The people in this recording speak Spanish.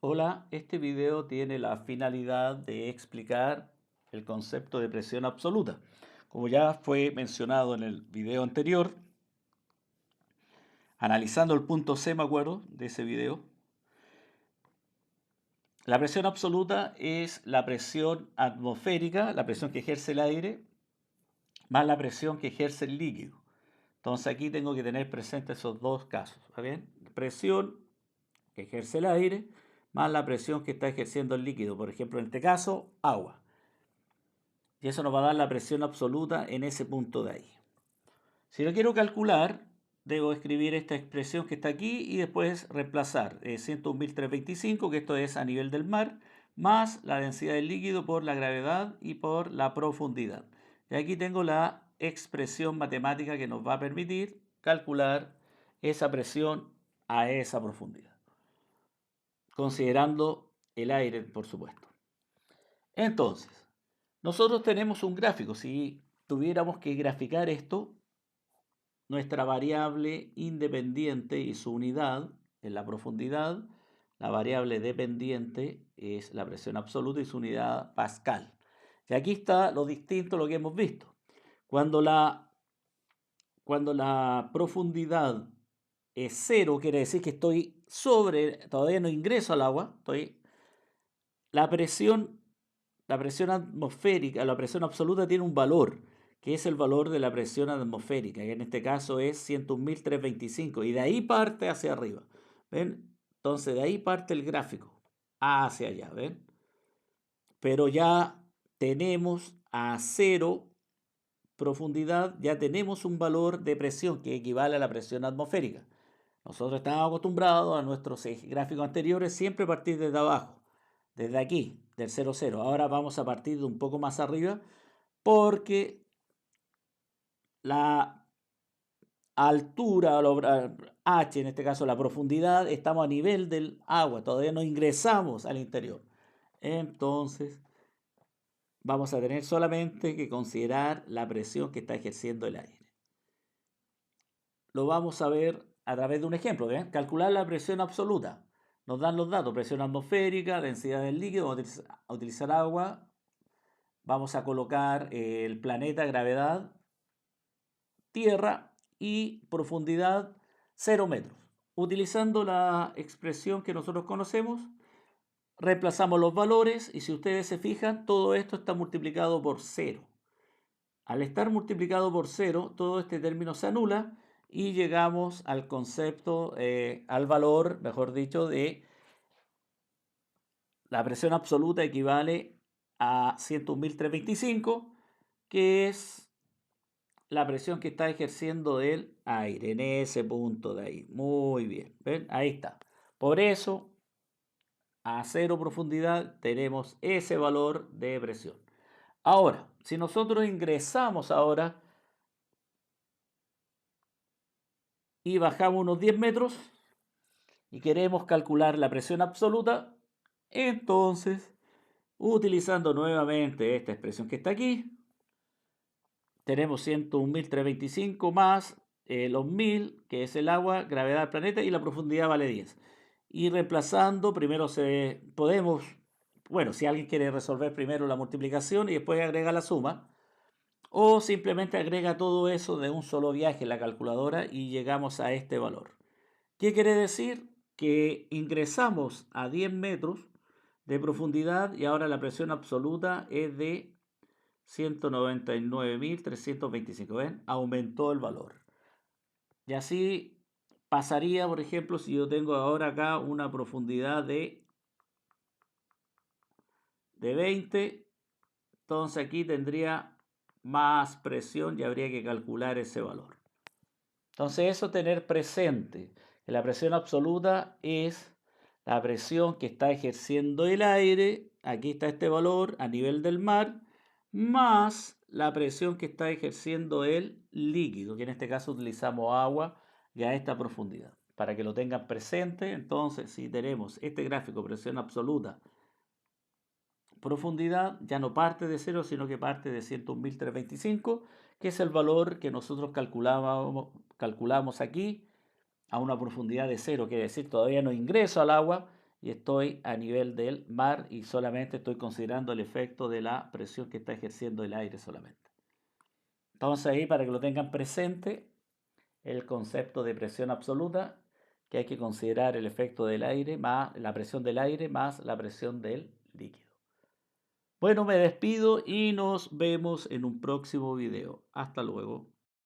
Hola, este video tiene la finalidad de explicar el concepto de presión absoluta. Como ya fue mencionado en el video anterior, analizando el punto C, me acuerdo, de ese video, la presión absoluta es la presión atmosférica, la presión que ejerce el aire, más la presión que ejerce el líquido. Entonces aquí tengo que tener presentes esos dos casos, ¿está bien? Presión que ejerce el aire, más la presión que está ejerciendo el líquido. Por ejemplo, en este caso, agua. Y eso nos va a dar la presión absoluta en ese punto de ahí. Si lo quiero calcular, debo escribir esta expresión que está aquí y después reemplazar 101.325, que esto es a nivel del mar, más la densidad del líquido por la gravedad y por la profundidad. Y aquí tengo la expresión matemática que nos va a permitir calcular esa presión a esa profundidad, considerando el aire, por supuesto. Entonces, nosotros tenemos un gráfico. Si tuviéramos que graficar esto, nuestra variable independiente y su unidad es la profundidad, la variable dependiente es la presión absoluta y su unidad Pascal. Y aquí está lo distinto a lo que hemos visto. Cuando cuando la profundidad es cero, quiere decir que estoy todavía no ingreso al agua, la presión la presión atmosférica, la presión absoluta tiene un valor, que es el valor de la presión atmosférica, que en este caso es 101.325, y de ahí parte hacia arriba. ¿Ven? Entonces de ahí parte el gráfico, hacia allá, ¿ven? Pero ya tenemos a cero profundidad, ya tenemos un valor de presión que equivale a la presión atmosférica. Nosotros estamos acostumbrados a nuestros gráficos anteriores siempre partir desde abajo, desde aquí, del 0, 0. Ahora vamos a partir de un poco más arriba porque la altura, H en este caso la profundidad, estamos a nivel del agua, todavía no ingresamos al interior. Entonces vamos a tener solamente que considerar la presión que está ejerciendo el aire. Lo vamos a ver a través de un ejemplo. ¿Bien? Calcular la presión absoluta. Nos dan los datos, presión atmosférica, densidad del líquido, vamos a utilizar agua, vamos a colocar el planeta, gravedad, tierra y profundidad 0 metros. Utilizando la expresión que nosotros conocemos, reemplazamos los valores y si ustedes se fijan, todo esto está multiplicado por 0. Al estar multiplicado por 0, todo este término se anula y llegamos al concepto, al valor, mejor dicho, de la presión absoluta equivale a 101.325, que es la presión que está ejerciendo el aire en ese punto de ahí. Muy bien, ¿ven? Ahí está. Por eso, a cero profundidad tenemos ese valor de presión. Ahora, si nosotros ingresamos ahora y bajamos unos 10 metros y queremos calcular la presión absoluta, entonces, utilizando nuevamente esta expresión que está aquí, tenemos 101.325 más los 1000, que es el agua, gravedad del planeta, y la profundidad vale 10. Y reemplazando, podemos, bueno, si alguien quiere resolver primero la multiplicación y después agrega la suma, o simplemente agrega todo eso de un solo viaje en la calculadora y llegamos a este valor. ¿Qué quiere decir? Que ingresamos a 10 metros de profundidad y ahora la presión absoluta es de 199.325. ¿Ven? Aumentó el valor. Y así pasaría, por ejemplo, si yo tengo ahora acá una profundidad de 20, entonces aquí tendría más presión y habría que calcular ese valor. Entonces eso tener presente, que la presión absoluta es la presión que está ejerciendo el aire, aquí está este valor a nivel del mar, más la presión que está ejerciendo el líquido, que en este caso utilizamos agua y a esta profundidad. Para que lo tengan presente, entonces si tenemos este gráfico, presión absoluta, profundidad, ya no parte de 0, sino que parte de 101.325, que es el valor que nosotros calculamos aquí a una profundidad de 0, quiere decir todavía no ingreso al agua y estoy a nivel del mar y solamente estoy considerando el efecto de la presión que está ejerciendo el aire solamente. Entonces ahí, para que lo tengan presente, el concepto de presión absoluta, que hay que considerar el efecto del aire más la presión del aire más la presión del líquido. Bueno, me despido y nos vemos en un próximo video. Hasta luego.